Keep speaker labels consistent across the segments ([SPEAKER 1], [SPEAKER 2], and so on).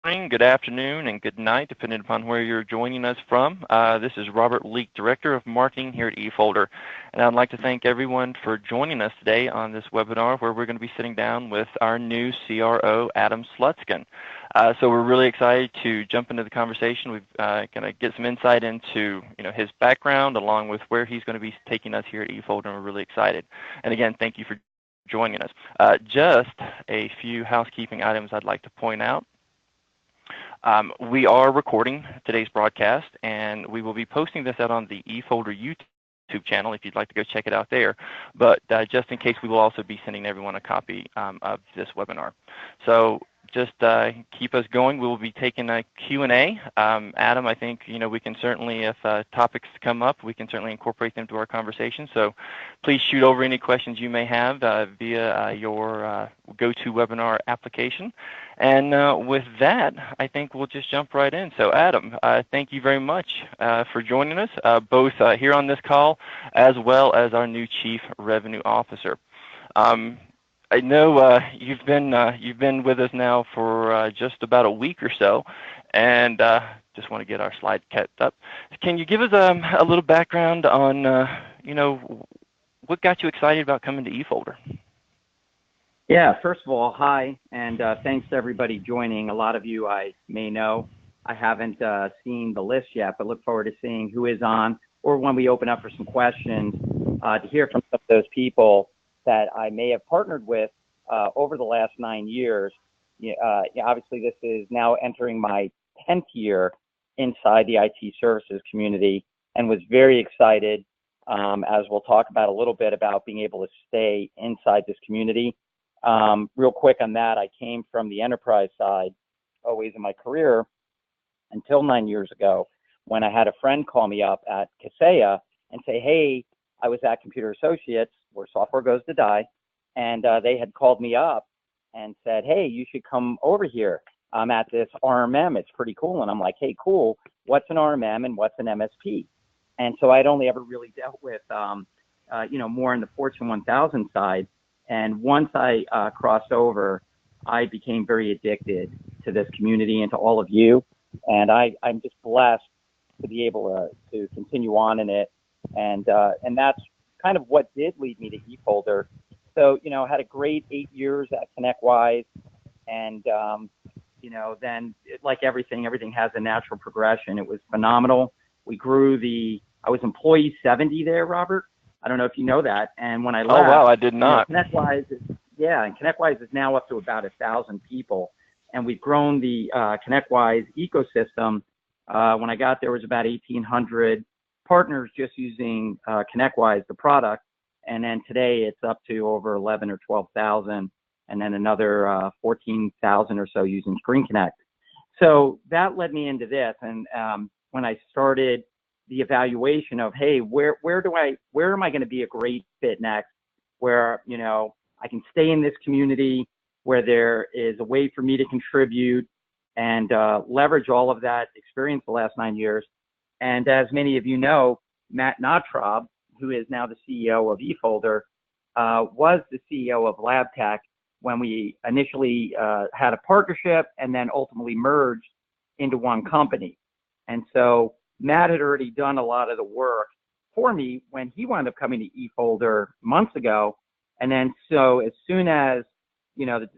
[SPEAKER 1] morning, good afternoon, and good night, depending upon where you're joining us from. This is Robert Leak, Director of Marketing here at eFolder, and I'd like to thank everyone for joining us today on this webinar where we're going to be sitting down with our new CRO, Adam Slutskin. So we're really excited to jump into the conversation. We're going to get some insight into his background along with where he's going to be taking us here at eFolder, and we're really excited. And again, thank you for joining us. Just a few housekeeping items I'd like to point out. We are recording today's broadcast, and we will be posting this out on the eFolder YouTube channel if you'd like to go check it out there. But just in case, we will also be sending everyone a copy of this webinar. So just keep us going. We will be taking a Q&A. Adam, I think we can certainly, if topics come up, we can certainly incorporate them to our conversation. So please shoot over any questions you may have via your GoToWebinar application. And with that, I think we'll just jump right in. So Adam, thank you very much for joining us, both here on this call as well as our new Chief Revenue Officer. I know you've been with us now for just about a week or so, and just want to get our slide kept up. Can you give us a little background on what got you excited about coming to eFolder?
[SPEAKER 2] Yeah, first of all, hi, and thanks to everybody joining. A lot of you I may know. I haven't seen the list yet, but look forward to seeing who is on, or when we open up for some questions, to hear from some of those people that I may have partnered with over the last 9 years. Obviously, this is now entering my 10th year inside the IT services community, and was very excited, as we'll talk about a little bit, about being able to stay inside this community. Real quick on that, I came from the enterprise side always in my career until 9 years ago, when I had a friend call me up at Kaseya and say, hey, I was at Computer Associates, where software goes to die, and they had called me up and said, hey, you should come over here. I'm at this RMM. It's pretty cool. And I'm like, hey, cool. What's an RMM and what's an MSP? And so I'd only ever really dealt with, more in the Fortune 1000 side. And once I crossed over, I became very addicted to this community and to all of you. And I'm just blessed to be able to continue on in it. And that's kind of what did lead me to eFolder. So, had a great 8 years at ConnectWise. And, then like everything has a natural progression. It was phenomenal. We grew I was employee 70 there, Robert. I don't know if you know that. And when I left,
[SPEAKER 1] oh wow, I did not.
[SPEAKER 2] ConnectWise is now up to about 1,000 people, and we've grown the ConnectWise ecosystem. When I got there, it was about 1,800 partners just using ConnectWise, the product, and then today it's up to over 11 or 12,000, and then another 14,000 or so using Screen Connect. So that led me into this, and when I started the evaluation of, hey, where am I going to be a great fit next, where I can stay in this community, where there is a way for me to contribute and leverage all of that experience the last 9 years. And as many of you know, Matt Natraub, who is now the CEO of eFolder, was the CEO of LabTech when we initially had a partnership and then ultimately merged into one company. And so Matt had already done a lot of the work for me when he wound up coming to eFolder months ago. And then so as soon as,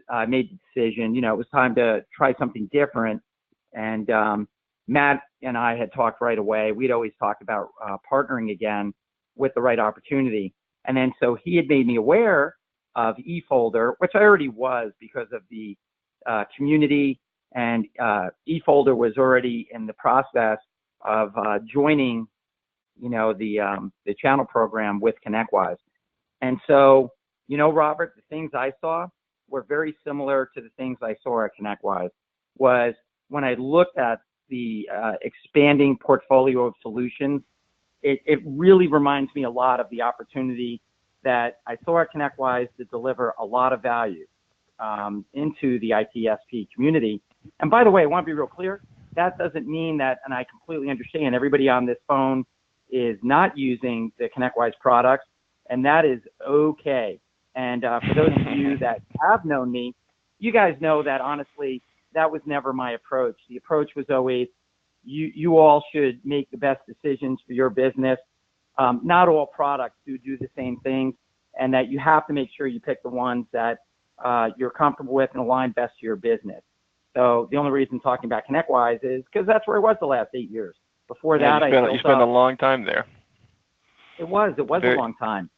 [SPEAKER 2] I made the decision, it was time to try something different. And Matt and I had talked right away. We'd always talked about partnering again with the right opportunity. And then so he had made me aware of eFolder, which I already was because of the community, and eFolder was already in the process of joining, the channel program with ConnectWise. And so, Robert, the things I saw were very similar to the things I saw at ConnectWise. Was when I looked at the expanding portfolio of solutions, it really reminds me a lot of the opportunity that I saw at ConnectWise to deliver a lot of value into the ITSP community. And by the way, I want to be real clear, that doesn't mean that, and I completely understand, everybody on this phone is not using the ConnectWise products, and that is okay. And for those of you that have known me, you guys know that honestly, that was never my approach. The approach was always, you all should make the best decisions for your business. Not all products do the same things, and that you have to make sure you pick the ones that you're comfortable with and align best to your business. So the only reason talking about ConnectWise is because that's where I was the last 8 years. Before that,
[SPEAKER 1] you spent a long time there.
[SPEAKER 2] It was a long time.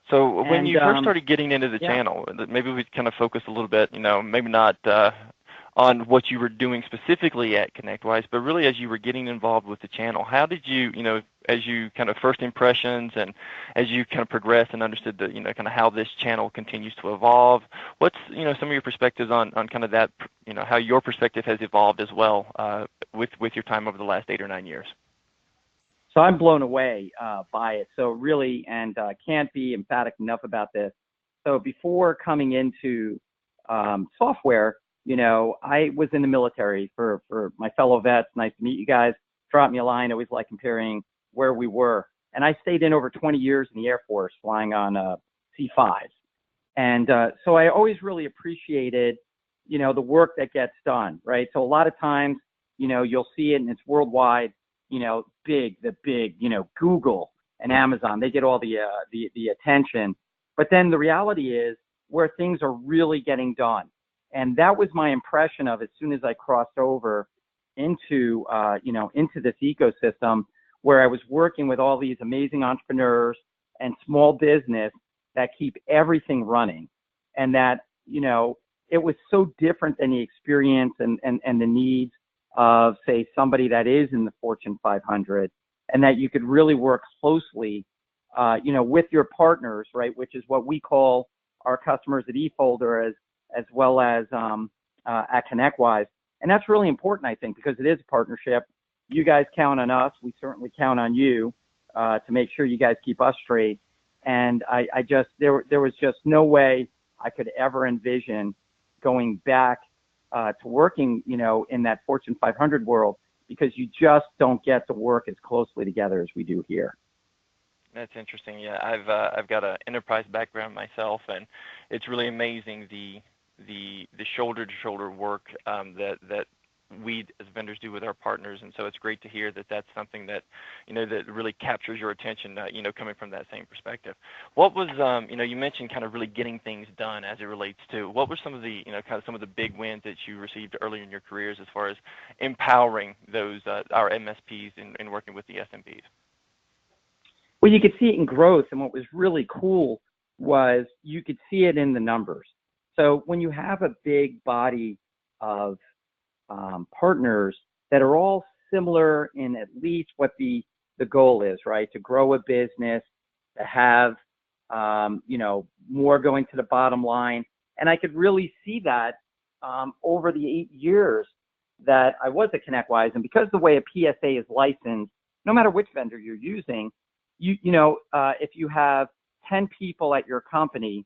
[SPEAKER 1] So when you first started getting into the channel, maybe we kind of focus a little bit, maybe not on what you were doing specifically at ConnectWise, but really as you were getting involved with the channel, how did you, as you kind of first impressions and as you kind of progressed and understood the, kind of how this channel continues to evolve, what's, some of your perspectives on kind of that, how your perspective has evolved as well with your time over the last 8 or 9 years?
[SPEAKER 2] So I'm blown away by it. So really, and can't be emphatic enough about this. So before coming into software, I was in the military. For my fellow vets, nice to meet you guys. Drop me a line. I always like comparing where we were. And I stayed in over 20 years in the Air Force flying on C5s. And so I always really appreciated, the work that gets done, right? So a lot of times, you'll see it and it's worldwide, the big, Google and Amazon, they get all the attention. But then the reality is where things are really getting done. And that was my impression of as soon as I crossed over into this ecosystem where I was working with all these amazing entrepreneurs and small business that keep everything running. And that, it was so different than the experience and the needs of, say, somebody that is in the Fortune 500, and that you could really work closely, with your partners, right, which is what we call our customers at eFolder as well as at ConnectWise. And that's really important, I think, because it is a partnership. You guys count on us. We certainly count on you to make sure you guys keep us straight. And there was just no way I could ever envision going back to working, in that Fortune 500 world, because you just don't get to work as closely together as we do here.
[SPEAKER 1] That's interesting. Yeah, I've got an enterprise background myself, and it's really amazing the shoulder to shoulder work that we as vendors do with our partners. And so it's great to hear that that's something that that really captures your attention, coming from that same perspective. What was you mentioned kind of really getting things done as it relates to what were some of the kind of some of the big wins that you received early in your careers as far as empowering those our MSPs in working with the SMBs?
[SPEAKER 2] Well, you could see it in growth, and what was really cool was you could see it in the numbers. So when you have a big body of partners that are all similar in at least what the goal is, right? To grow a business, to have more going to the bottom line, and I could really see that over the 8 years that I was at ConnectWise, and because the way a PSA is licensed, no matter which vendor you're using. If you have 10 people at your company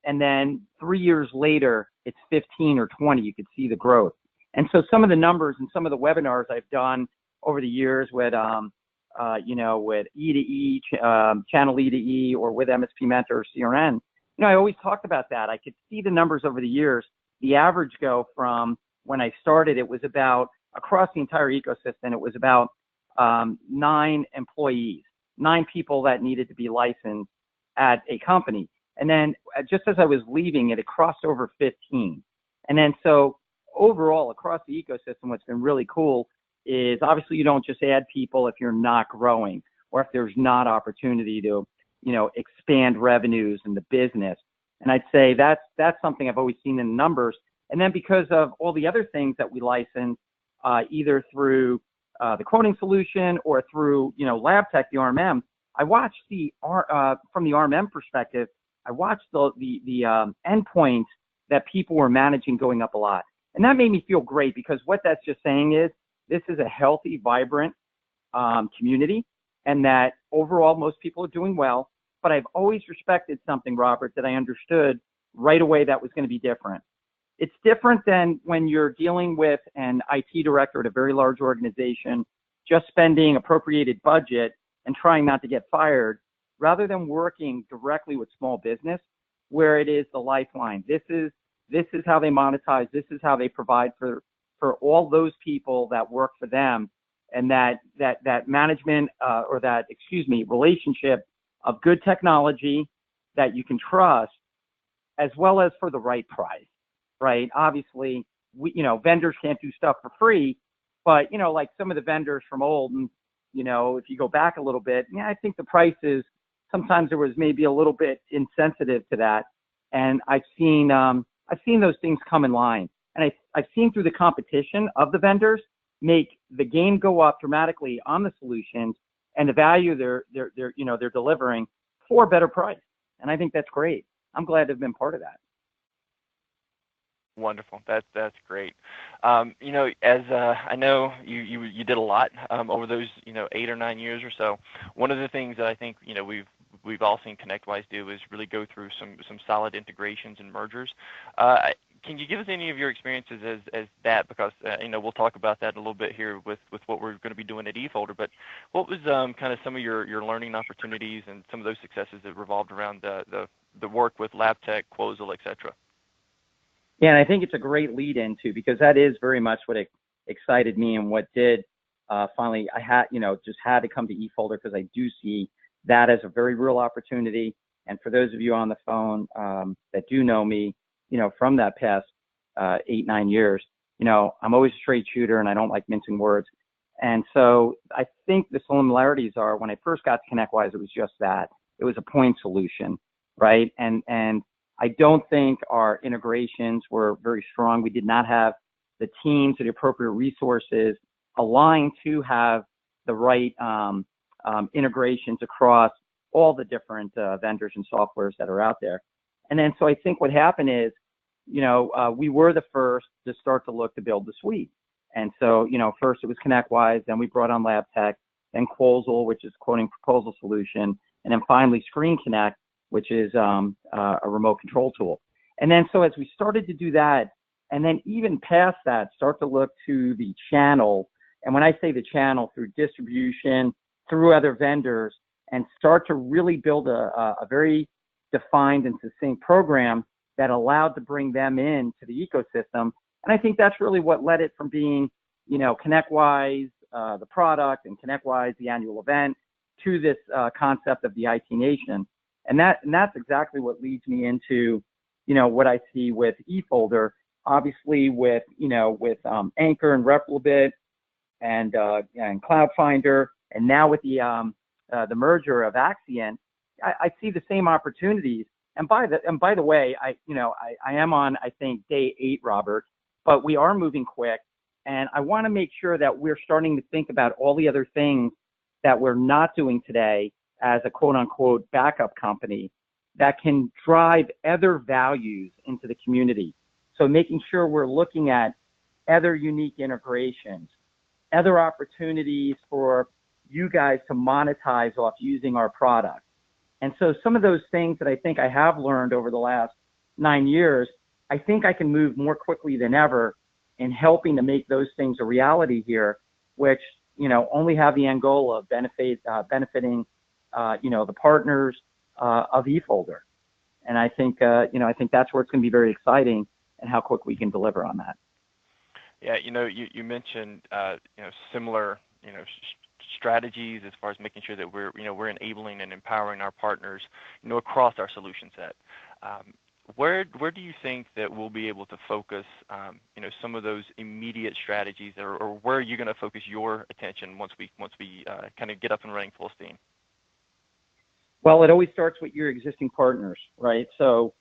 [SPEAKER 2] and then 3 years later it's 15 or 20, you could see the growth. And so some of the numbers and some of the webinars I've done over the years with, with E2E, channel E2E, or with MSP Mentor or CRN, I always talked about that. I could see the numbers over the years. The average go from when I started, it was about, across the entire ecosystem, it was about 9 employees. 9 people that needed to be licensed at a company. And then just as I was leaving, it had crossed over 15. And then so overall across the ecosystem, what's been really cool is obviously you don't just add people if you're not growing or if there's not opportunity to, expand revenues in the business. And I'd say that's something I've always seen in the numbers. And then because of all the other things that we license, either through the quoting solution or through, LabTech, the RMM, I watched from the RMM perspective, I watched the endpoints that people were managing going up a lot. And that made me feel great because what that's just saying is this is a healthy, vibrant community, and that overall most people are doing well. But I've always respected something, Robert, that I understood right away that was going to be different. It's different than when you're dealing with an IT director at a very large organization, just spending appropriated budget and trying not to get fired, rather than working directly with small business, where it is the lifeline. This is how they monetize. This is how they provide for for all those people that work for them, and that management relationship of good technology that you can trust, as well as for the right price, right? Obviously, vendors can't do stuff for free, but like some of the vendors from old, and if you go back a little bit, I think the prices sometimes there was maybe a little bit insensitive to that, and I've seen those things come in line, and I've seen through the competition of the vendors make the game go up dramatically on the solutions and the value they're delivering for a better price, and I think that's great. I'm glad to have been part of that.
[SPEAKER 1] Wonderful. That's great. As I know you did a lot over those 8 or 9 years or so. One of the things that I think we've all seen ConnectWise do is really go through some solid integrations and mergers. Can you give us any of your experiences as that? Because we'll talk about that a little bit here with what we're going to be doing at eFolder. But what was kind of some of your learning opportunities and some of those successes that revolved around the work with LabTech, Quozal, et cetera?
[SPEAKER 2] Yeah, and I think it's a great lead into, because that is very much what excited me and what did finally I had to come to eFolder, because I do see that as a very real opportunity. And for those of you on the phone that do know me, from that past 8, 9 years, I'm always a straight shooter and I don't like mincing words. And so I think the similarities are, when I first got to ConnectWise, it was just that. It was a point solution, right? And I don't think our integrations were very strong. We did not have the teams or the appropriate resources aligned to have the right integrations across all the different vendors and softwares that are out there. And then so I think what happened is, we were the first to start to look to build the suite. And so, first it was ConnectWise, then we brought on LabTech, then Quozal, which is quoting proposal solution, and then finally Screen Connect, which is a remote control tool. And then so as we started to do that, and then even past that, start to look to the channel, and when I say the channel, through distribution, through other vendors, and start to really build a very defined and succinct program that allowed to bring them into the ecosystem. And I think that's really what led it from being, ConnectWise, the product, and ConnectWise, the annual event, to this concept of the IT Nation. And that's exactly what leads me into, what I see with eFolder, obviously with Anchor and Replibit and CloudFinder, and now with the merger of Axient, I see the same opportunities. And by the way, I am on, I think, day 8, Robert, but we are moving quick, and I want to make sure that we're starting to think about all the other things that we're not doing today as a quote-unquote backup company that can drive other values into the community. So making sure we're looking at other unique integrations, other opportunities for you guys to monetize off using our product. And so some of those things that I think I have learned over the last 9 years, I think I can move more quickly than ever in helping to make those things a reality here, which, only have the end goal of benefiting the partners of eFolder. And I think, I think that's where it's going to be very exciting, and how quick we can deliver on that.
[SPEAKER 1] Yeah, you mentioned, similar, strategies as far as making sure that we're enabling and empowering our partners, across our solution set. Where do you think that we'll be able to focus, some of those immediate strategies, or where are you going to focus your attention once we kind of get up and running full steam?
[SPEAKER 2] Well, it always starts with your existing partners, right? So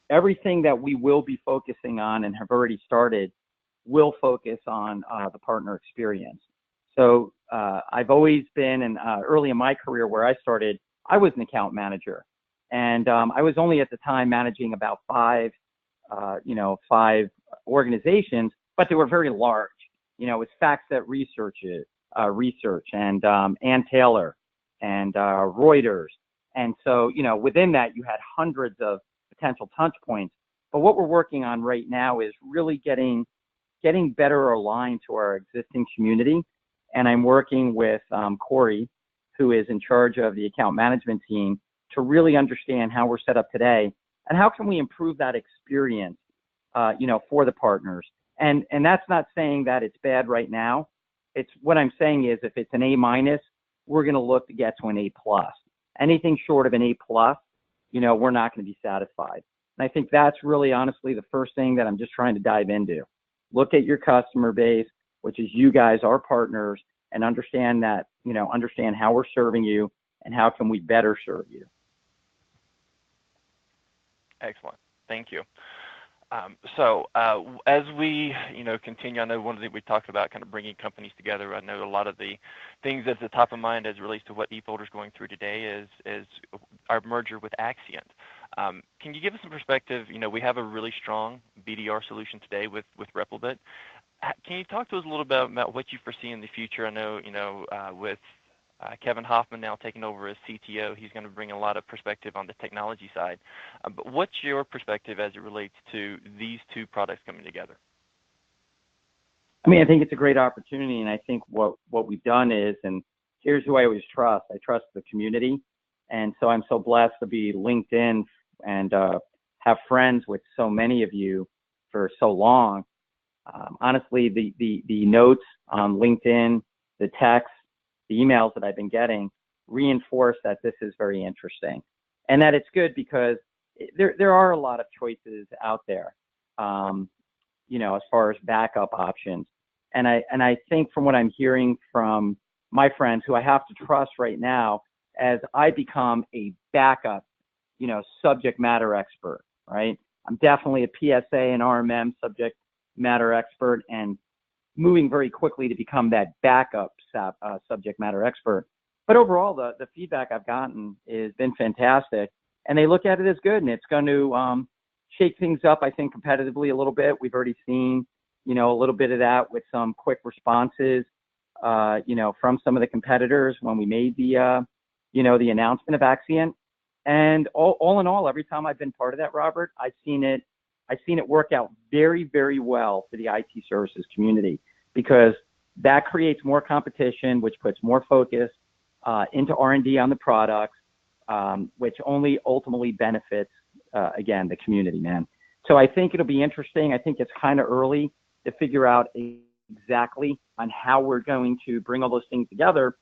[SPEAKER 2] everything that we will be focusing on and have already started will focus on the partner experience. So I've always been, and early in my career where I started, I was an account manager. And I was only at the time managing about 5 organizations, but they were very large. It's FactSet Research and Ann Taylor and Reuters. And so, within that, you had hundreds of potential touch points. But what we're working on right now is really getting better aligned to our existing community. And I'm working with Corey, who is in charge of the account management team, to really understand how we're set up today and how can we improve that experience, for the partners, And that's not saying that it's bad right now. It's what I'm saying is if it's an A-, we're going to look to get to an A+. Anything short of an A+, we're not going to be satisfied. And I think that's really honestly the first thing that I'm just trying to dive into. Look at your customer base, which is you guys, our partners, and understand that, understand how we're serving you and how can we better serve you.
[SPEAKER 1] Excellent. Thank you. So as we, continue, I know one of the things we talked about kind of bringing companies together. I know a lot of the things that's at the top of mind as it relates to what eFolder is going through today is our merger with Axient. Can you give us some perspective? We have a really strong BDR solution today with Replibit. Can you talk to us a little bit about what you foresee in the future? I know, with Kevin Hoffman now taking over as CTO, he's going to bring a lot of perspective on the technology side. But what's your perspective as it relates to these two products coming together?
[SPEAKER 2] I think it's a great opportunity, and I think what we've done is, and here's who I always trust. I trust the community, and so I'm so blessed to be linked in and have friends with so many of you for so long. Honestly, the notes on LinkedIn, the texts, the emails that I've been getting reinforce that this is very interesting, and that it's good because there are a lot of choices out there, as far as backup options. And I think from what I'm hearing from my friends who I have to trust right now, as I become a backup, subject matter expert, right? I'm definitely a PSA and RMM subject matter expert and moving very quickly to become that backup subject matter expert. But overall, the feedback I've gotten has been fantastic, and they look at it as good, and it's going to shake things up, I think, competitively a little bit. We've already seen, a little bit of that with some quick responses, from some of the competitors when we made the announcement of Axient. And all in all, every time I've been part of that, Robert, I've seen it work out very, very well for the IT services community, because that creates more competition, which puts more focus into R&D on the products, which only ultimately benefits, again, the community, man. So I think it'll be interesting. I think it's kind of early to figure out exactly on how we're going to bring all those things together.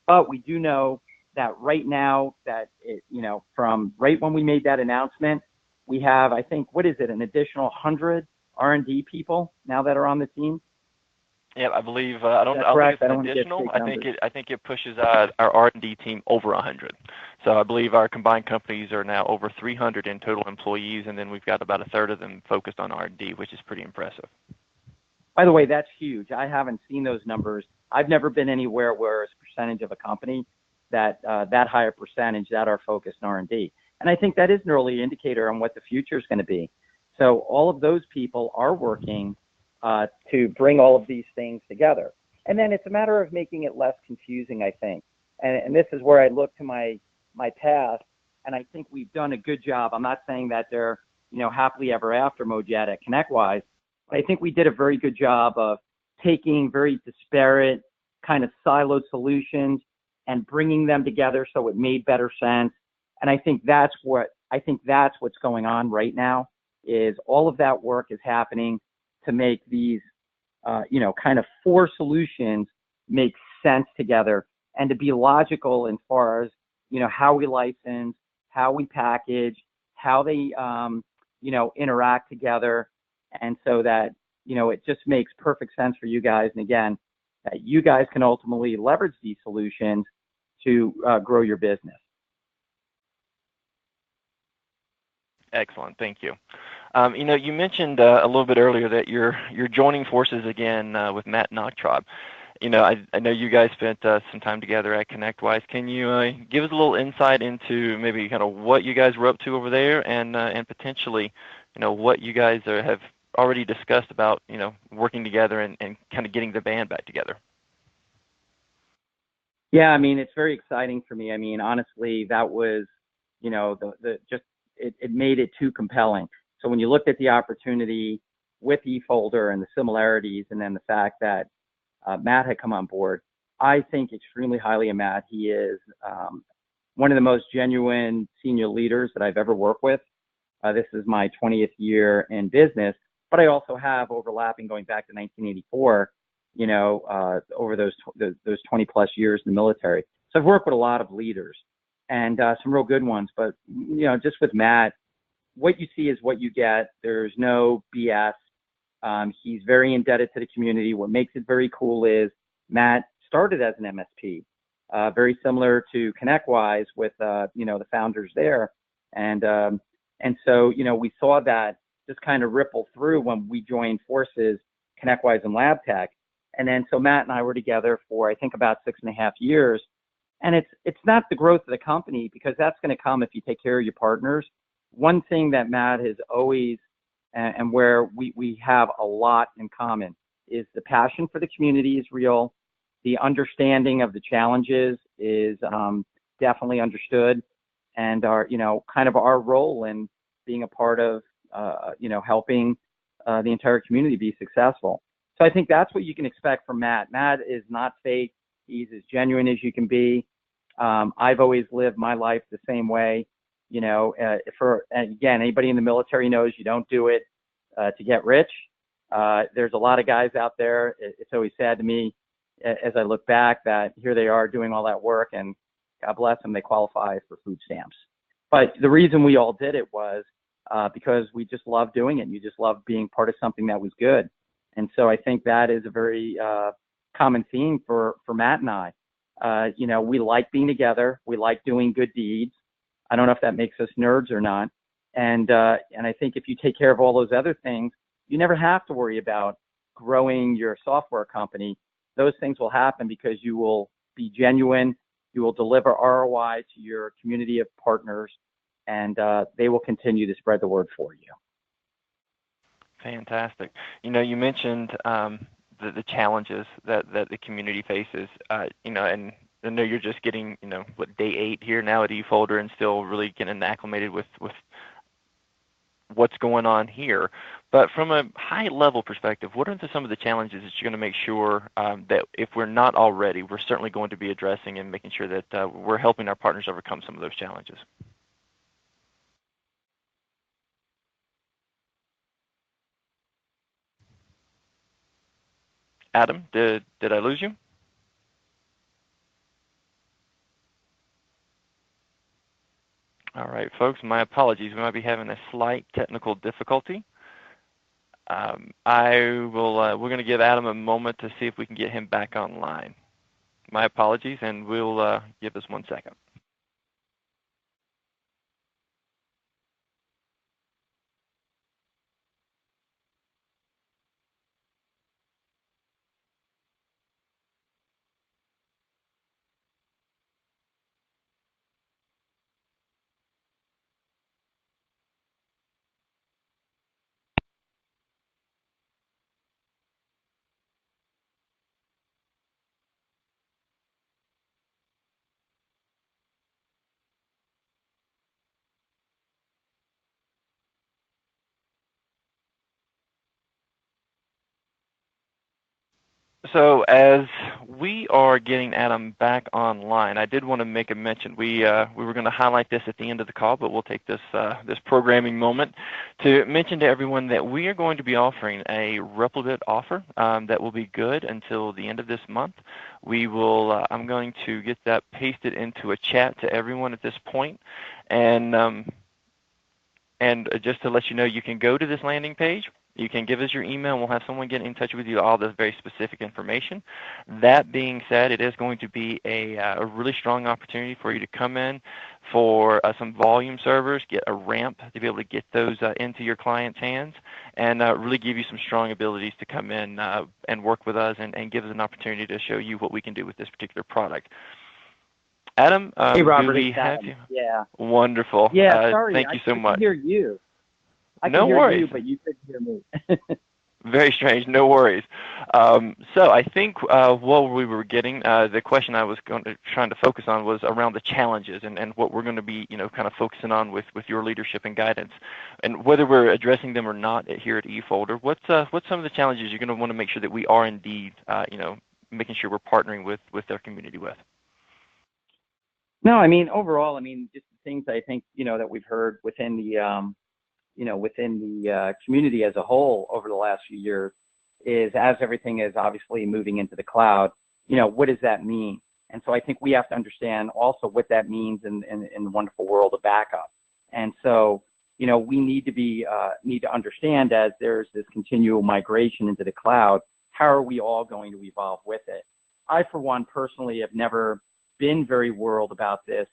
[SPEAKER 2] But we do know that right now that, from right when we made that announcement, we have, I think, an additional 100 R&D people now that are on the team?
[SPEAKER 1] Yeah, I believe, I don't think it's additional. I think it pushes our R&D team over 100. So I believe our combined companies are now over 300 in total employees, and then we've got about a third of them focused on R&D, which is pretty impressive.
[SPEAKER 2] By the way, that's huge. I haven't seen those numbers. I've never been anywhere where it's a percentage of a company that higher percentage that are focused on R&D. And I think that is an early indicator on what the future is going to be. So all of those people are working to bring all of these things together. And then it's a matter of making it less confusing, I think. And this is where I look to my past, and I think we've done a good job. I'm not saying that they're, happily ever after mode yet at ConnectWise, but I think we did a very good job of taking very disparate kind of siloed solutions and bringing them together so it made better sense. And I think that's what's going on right now, is all of that work is happening to make these, kind of four solutions make sense together and to be logical as far as, how we license, how we package, how they, interact together. And so that, it just makes perfect sense for you guys. And again, that you guys can ultimately leverage these solutions to grow your business.
[SPEAKER 1] Excellent. Thank you. You mentioned a little bit earlier that you're joining forces again with Matt Nachtraub. I know you guys spent some time together at ConnectWise. Can you give us a little insight into maybe kind of what you guys were up to over there, and potentially, what you guys have already discussed about, working together and kind of getting the band back together?
[SPEAKER 2] Yeah, it's very exciting for me. Honestly, that was, it made it too compelling. So when you looked at the opportunity with eFolder and the similarities, and then the fact that Matt had come on board, I think extremely highly of Matt. He is one of the most genuine senior leaders that I've ever worked with. This is my 20th year in business, but I also have overlapping going back to 1984, over those 20 plus years in the military. So I've worked with a lot of leaders and some real good ones. But, just with Matt, what you see is what you get. There's no BS. He's very indebted to the community. What makes it very cool is Matt started as an MSP, very similar to ConnectWise with, the founders there. And so, we saw that just kind of ripple through when we joined forces, ConnectWise and LabTech. And then so Matt and I were together for, I think, about 6.5 years. And it's not the growth of the company, because that's going to come if you take care of your partners. One thing that Matt has always, and where we have a lot in common, is the passion for the community is real. The understanding of the challenges is definitely understood. And kind of our role in being a part of, helping the entire community be successful. So I think that's what you can expect from Matt. Matt is not fake. He's as genuine as you can be. I've always lived my life the same way. Again, anybody in the military knows you don't do it to get rich. There's a lot of guys out there. It's always sad to me as I look back that here they are doing all that work, and God bless them, they qualify for food stamps. But the reason we all did it was because we just love doing it. And you just love being part of something that was good. And so I think that is a very common theme for Matt and I. We like being together. We like doing good deeds. I don't know if that makes us nerds or not. And I think if you take care of all those other things, you never have to worry about growing your software company. Those things will happen because you will be genuine. You will deliver ROI to your community of partners, and they will continue to spread the word for you.
[SPEAKER 1] Fantastic. You mentioned the challenges that the community faces, and I know you're just getting, day 8 here now at eFolder and still really getting acclimated with what's going on here. But from a high-level perspective, what are some of the challenges that you're going to make sure that if we're not already, we're certainly going to be addressing and making sure that we're helping our partners overcome some of those challenges? Adam, did I lose you? All right, folks, my apologies. We might be having a slight technical difficulty. We're going to give Adam a moment to see if we can get him back online. My apologies, and we'll give us 1 second. So as we are getting Adam back online, I did want to make a mention. We were going to highlight this at the end of the call, but we'll take this programming moment to mention to everyone that we are going to be offering a Replicate offer that will be good until the end of this month. We will. I'm going to get that pasted into a chat to everyone at this point, and just to let you know, you can go to this landing page. You can give us your email, and we'll have someone get in touch with you, all this very specific information. That being said, it is going to be a really strong opportunity for you to come in for some volume servers, get a ramp to be able to get those into your client's hands, and really give you some strong abilities to come in and work with us and give us an opportunity to show you what we can do with this particular product. Adam,
[SPEAKER 2] hey, Robert,
[SPEAKER 1] do we have you?
[SPEAKER 2] Yeah.
[SPEAKER 1] Wonderful.
[SPEAKER 2] Yeah, sorry.
[SPEAKER 1] Thank you so much.
[SPEAKER 2] I could hear you.
[SPEAKER 1] No worries.
[SPEAKER 2] You, but you couldn't hear me.
[SPEAKER 1] Very strange. No worries. So I think what we were getting, the question I was trying to focus on was around the challenges and what we're going to be, kind of focusing on with your leadership and guidance, and whether we're addressing them or not here at eFolder. What's some of the challenges you're going to want to make sure that we are indeed, making sure we're partnering with our community with?
[SPEAKER 2] No, I mean, overall, just the things I think, that we've heard within within the community as a whole over the last few years is, as everything is obviously moving into the cloud, what does that mean? And so I think we have to understand also what that means in the wonderful world of backup. And so, we need to understand, as there's this continual migration into the cloud, how are we all going to evolve with it? I, for one, personally have never been very worried about this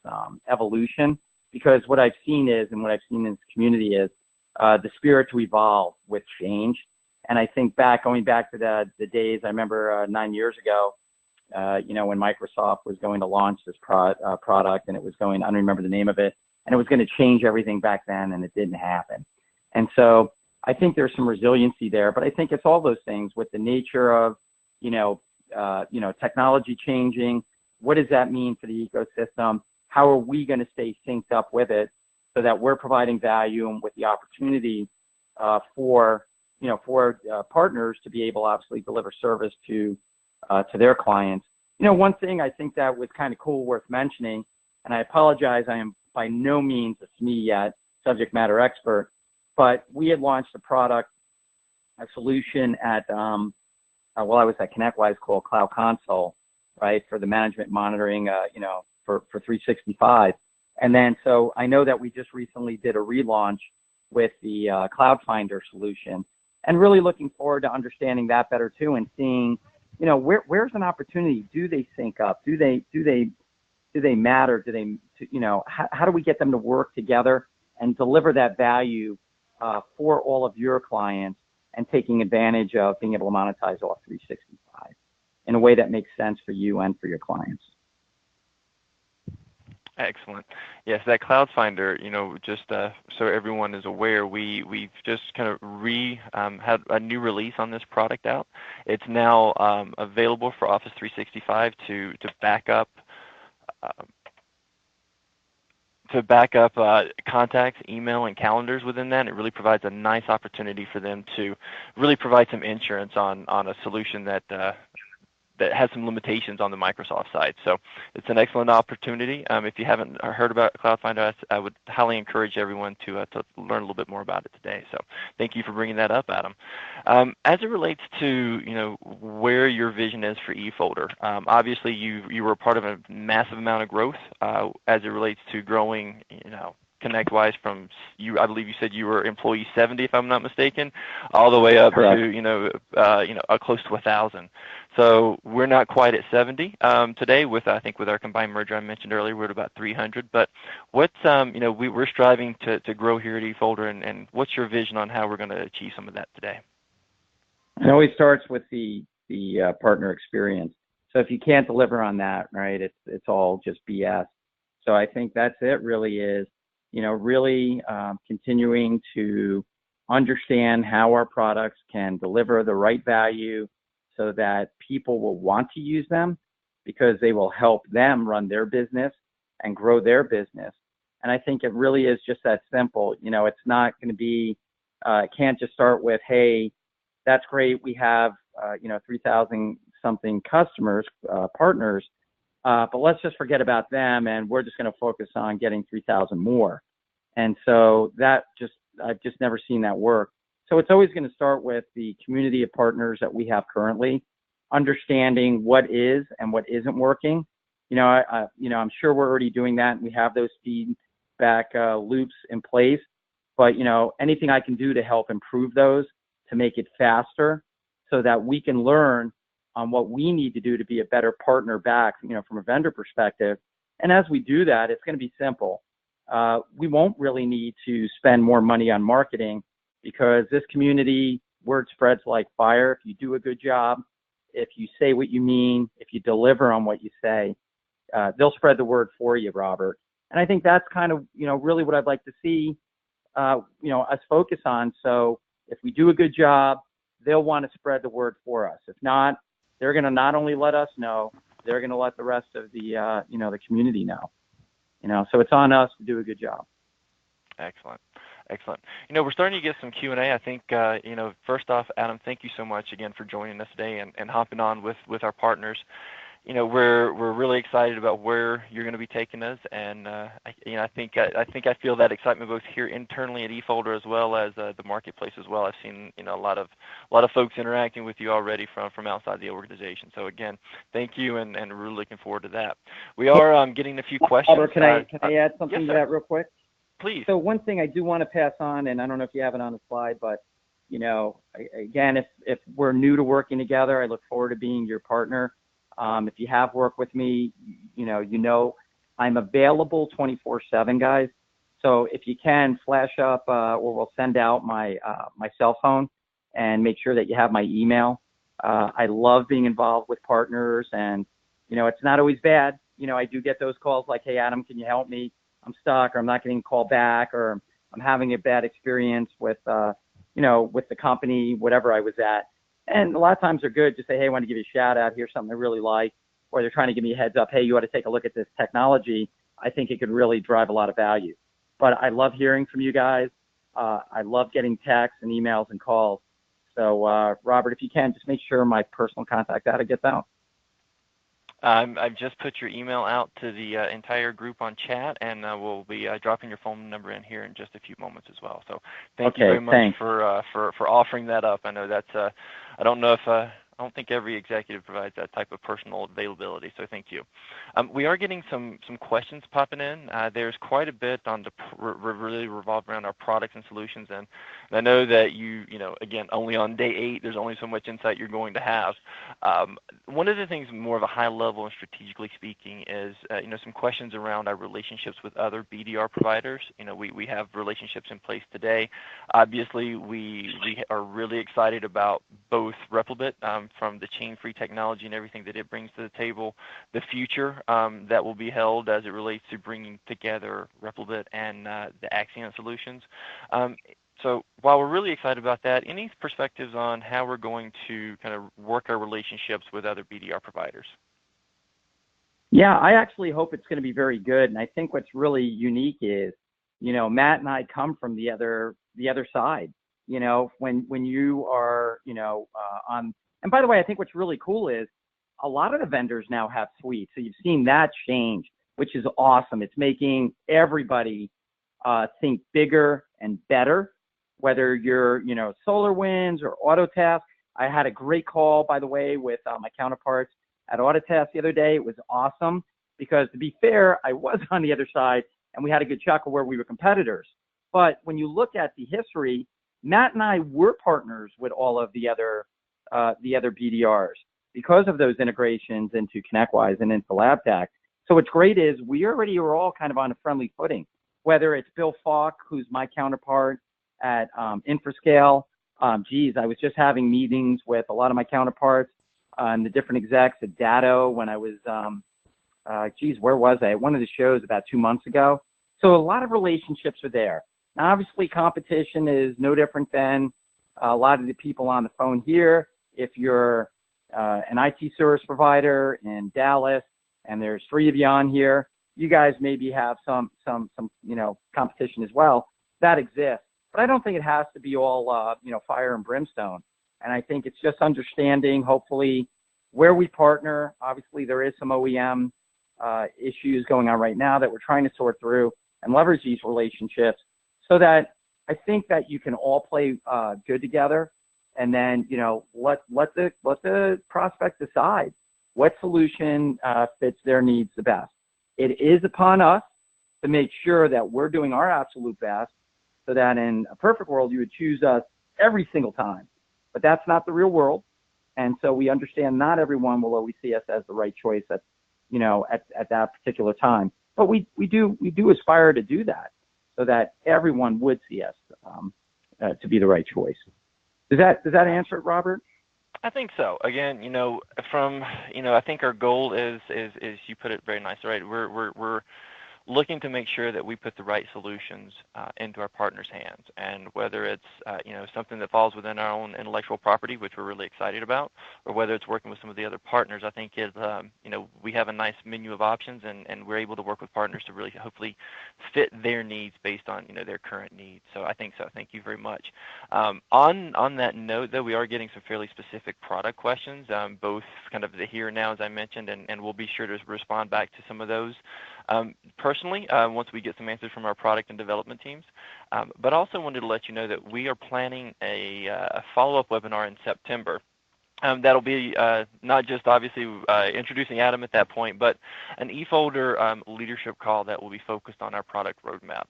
[SPEAKER 2] evolution, because what I've seen is, and what I've seen in this community is, the spirit to evolve with change. And I think going back to the days, I remember 9 years ago, when Microsoft was going to launch this product, and it was going, I don't remember the name of it, and it was going to change everything back then, and it didn't happen. And so I think there's some resiliency there, but I think it's all those things with the nature of, technology changing. What does that mean for the ecosystem? How are we going to stay synced up with it so that we're providing value and with the opportunity for partners to be able to obviously deliver service to their clients. One thing I think that was kind of cool, worth mentioning, and I apologize, I am by no means a SME yet, subject matter expert, but we had launched a solution at, I was at ConnectWise, called Cloud Console, right, for the management monitoring, for 365. And then, so I know that we just recently did a relaunch with the Cloud Finder solution, and really looking forward to understanding that better too, and seeing, where's an opportunity? Do they sync up? Do they matter? How do we get them to work together and deliver that value for all of your clients, and taking advantage of being able to monetize off 365 in a way that makes sense for you and for your clients?
[SPEAKER 1] Excellent. Yes, that Cloud Finder, just so everyone is aware, we've just kind of had a new release on this product out. It's now available for Office 365 to back up contacts, email, and calendars within that. It really provides a nice opportunity for them to really provide some insurance on a solution that has some limitations on the Microsoft side. So it's an excellent opportunity. If you haven't heard about Cloud Finder, I would highly encourage everyone to learn a little bit more about it today. So thank you for bringing that up, Adam. As it relates to where your vision is for eFolder, obviously you were a part of a massive amount of growth as it relates to growing, ConnectWise from I believe you said you were employee 70, if I'm not mistaken, all the way up
[SPEAKER 2] Correct.
[SPEAKER 1] to close to 1,000. So we're not quite at 70 today. With our combined merger I mentioned earlier, we're at about 300. But what's we're striving to grow here at eFolder, and what's your vision on how we're going to achieve some of that today?
[SPEAKER 2] It always starts with the partner experience. So if you can't deliver on that, right, it's all just BS. So I think that's it. Really is. Really continuing to understand how our products can deliver the right value so that people will want to use them, because they will help them run their business and grow their business. And I think it really is just that simple. It's not going to be, it can't just start with, hey, that's great, we have, 3,000 something customers, partners, but let's just forget about them, and we're just going to focus on getting 3,000 more. And so I've just never seen that work. So it's always going to start with the community of partners that we have currently, understanding what is and what isn't working. I'm sure we're already doing that, and we have those feedback loops in place. But anything I can do to help improve those, to make it faster, so that we can learn on what we need to do to be a better partner back, from a vendor perspective. And as we do that, it's going to be simple. We won't really need to spend more money on marketing, because this community, word spreads like fire. If you do a good job, if you say what you mean, if you deliver on what you say, they'll spread the word for you, Robert. And I think that's kind of, really what I'd like to see, us focus on. So if we do a good job, they'll want to spread the word for us. If not, they're going to not only let us know, they're going to let the rest of the, the community know. So it's on us to do a good job.
[SPEAKER 1] Excellent. We're starting to get some Q&A. I think, first off, Adam, thank you so much again for joining us today and hopping on with our partners. we're really excited about where you're going to be taking us, and I think I feel that excitement both here internally at eFolder as well as the marketplace as well. I've seen a lot of folks interacting with you already from outside the organization. So again, thank you, and we're looking forward to that. We are getting a few questions.
[SPEAKER 2] Albert, can I add something to that real quick?
[SPEAKER 1] Please.
[SPEAKER 2] So one thing I do want to pass on, and I don't know if you have it on the slide, but again, if we're new to working together, I look forward to being your partner. If you have worked with me, I'm available 24/7, guys. So if you can flash up, or we'll send out my cell phone, and make sure that you have my email. I love being involved with partners, and it's not always bad. I do get those calls like, "Hey, Adam, can you help me? I'm stuck, or I'm not getting called back, or I'm having a bad experience with with the company, whatever I was at." And a lot of times they're good. Just say, "Hey, I want to give you a shout out. Here's something I really like." Or they're trying to give me a heads up. "Hey, you ought to take a look at this technology. I think it could really drive a lot of value." But I love hearing from you guys. I love getting texts and emails and calls. So, Robert, if you can, just make sure my personal contact data gets out.
[SPEAKER 1] I've just put your email out to the entire group on chat, and we'll be dropping your phone number in here in just a few moments as well. So thank you very much for offering that up. I know that's I don't think every executive provides that type of personal availability, so thank you. We are getting some questions popping in. There's quite a bit on the really revolved around our products and solutions, and I know that again, only on day 8, there's only so much insight you're going to have. One of the things, more of a high level and strategically speaking, is some questions around our relationships with other BDR providers. We have relationships in place today. Obviously, we are really excited about both Replibit, from the chain-free technology and everything that it brings to the table, the future that will be held as it relates to bringing together Replibit and the Axion solutions. So while we're really excited about that, any perspectives on how we're going to kind of work our relationships with other BDR providers?
[SPEAKER 2] Yeah, I actually hope it's going to be very good. And I think what's really unique is, Matt and I come from the other side. When you are, on. And by the way, I think what's really cool is a lot of the vendors now have suites. So you've seen that change, which is awesome. It's making everybody think bigger and better, whether you're, SolarWinds or Autotask. I had a great call, by the way, with my counterparts at Autotask the other day. It was awesome because, to be fair, I was on the other side, and we had a good chuckle where we were competitors. But when you look at the history, Matt and I were partners with all of the other BDRs because of those integrations into ConnectWise and into LabTech. So what's great is we already are all kind of on a friendly footing, whether it's Bill Falk, who's my counterpart at Infrascale. I was just having meetings with a lot of my counterparts and the different execs at Datto when I was, where was I? At one of the shows about 2 months ago. So a lot of relationships are there. Now, obviously, competition is no different than a lot of the people on the phone here. If you're an IT service provider in Dallas, and there's 3 of you on here, you guys maybe have some competition as well. That exists, but I don't think it has to be all fire and brimstone. And I think it's just understanding, hopefully, where we partner. Obviously, there is some OEM issues going on right now that we're trying to sort through and leverage these relationships so that I think that you can all play good together. And then, let the prospect decide what solution fits their needs the best. It is upon us to make sure that we're doing our absolute best so that in a perfect world, you would choose us every single time. But that's not the real world. And so we understand not everyone will always see us as the right choice at that particular time. But we do aspire to do that so that everyone would see us to be the right choice. Does that answer it, Robert?
[SPEAKER 1] I think so. Again, I think our goal is you put it very nice, right? We're looking to make sure that we put the right solutions into our partners' hands. And whether it's something that falls within our own intellectual property, which we're really excited about, or whether it's working with some of the other partners, I think we have a nice menu of options, and we're able to work with partners to really hopefully fit their needs based on their current needs. So I think so. Thank you very much. On that note, though, we are getting some fairly specific product questions, both kind of the here and now, as I mentioned, and we'll be sure to respond back to some of those personally once we get some answers from our product and development teams. But also wanted to let you know that we are planning a follow-up webinar in September. That'll be not just obviously introducing Adam at that point, but an eFolder leadership call that will be focused on our product roadmap.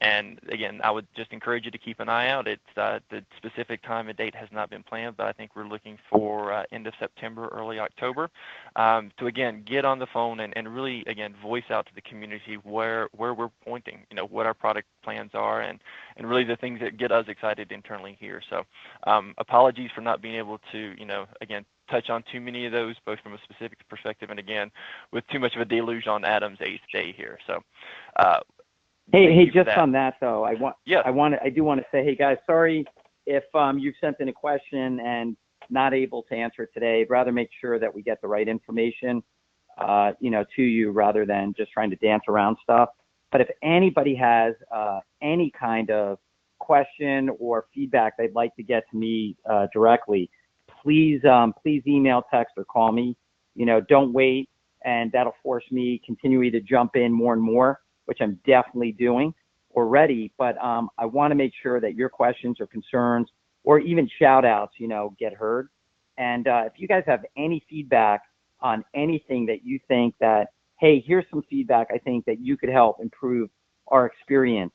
[SPEAKER 1] And again, I would just encourage you to keep an eye out. It's the specific time and date has not been planned, but I think we're looking for end of September, early October, to again get on the phone and really again voice out to the community where we're pointing, what our product plans are, and really the things that get us excited internally here. So apologies for not being able to again touch on too many of those, both from a specific perspective and again with too much of a deluge on Adam's 8th day here. So.
[SPEAKER 2] Hey, just on that though, I do want to say, hey guys, sorry if you've sent in a question and not able to answer it today. I'd rather make sure that we get the right information, to you rather than just trying to dance around stuff. But if anybody has any kind of question or feedback they'd like to get to me directly, please email, text, or call me. Don't wait, and that'll force me continually to jump in more and more, which I'm definitely doing already, but I want to make sure that your questions or concerns or even shout outs, get heard. And if you guys have any feedback on anything that you think that, hey, here's some feedback I think that you could help improve our experience,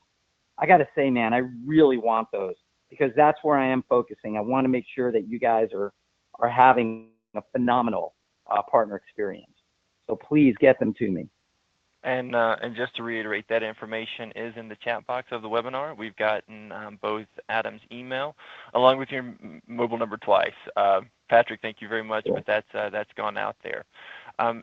[SPEAKER 2] I got to say, man, I really want those because that's where I am focusing. I want to make sure that you guys are having a phenomenal partner experience. So please get them to me.
[SPEAKER 1] And just to reiterate, that information is in the chat box of the webinar. We've gotten both Adam's email along with your mobile number twice. Patrick, thank you very much, but that's gone out there.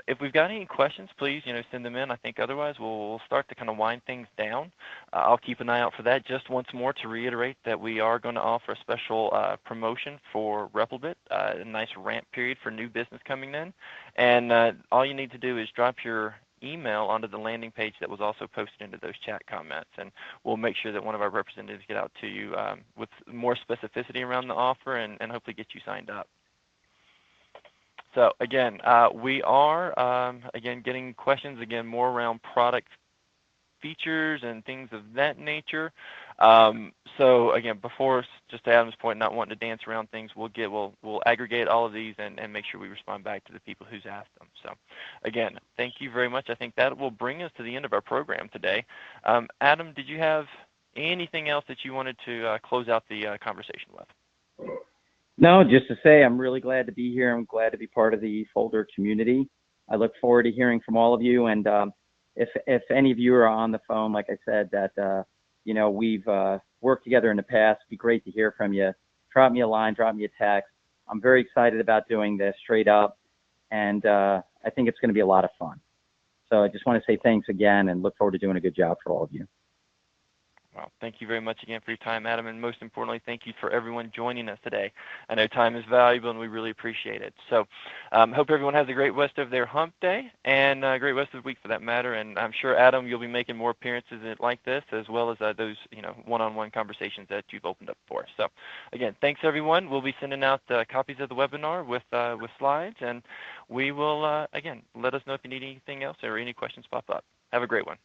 [SPEAKER 1] If we've got any questions, please send them in. I think otherwise we'll start to kind of wind things down. I'll keep an eye out for that. Just once more to reiterate that we are going to offer a special promotion for Replicate, a nice ramp period for new business coming in. And all you need to do is drop your email onto the landing page that was also posted into those chat comments, and we'll make sure that one of our representatives get out to you with more specificity around the offer and hopefully get you signed up. So again, we are again getting questions more around product features and things of that nature. So again, before, just to Adam's point, not wanting to dance around things, we'll aggregate all of these and make sure we respond back to the people who's asked them. So again, thank you very much. I think that will bring us to the end of our program today. Adam, did you have anything else that you wanted to close out the conversation with?
[SPEAKER 2] No, just to say I'm really glad to be here. I'm glad to be part of the eFolder community. I look forward to hearing from all of you. And if any of you are on the phone, like I said, that we've worked together in the past, it'd be great to hear from you. Drop me a line, drop me a text. I'm very excited about doing this straight up, and I think it's going to be a lot of fun. So I just want to say thanks again and look forward to doing a good job for all of you.
[SPEAKER 1] Well, thank you very much again for your time, Adam, and most importantly, thank you for everyone joining us today. I know time is valuable, and we really appreciate it. So hope everyone has a great rest of their hump day and a great rest of the week for that matter, and I'm sure, Adam, you'll be making more appearances like this as well as those one-on-one conversations that you've opened up for. So again, thanks, everyone. We'll be sending out copies of the webinar with slides, and we will, again, let us know if you need anything else or any questions pop up. Have a great one.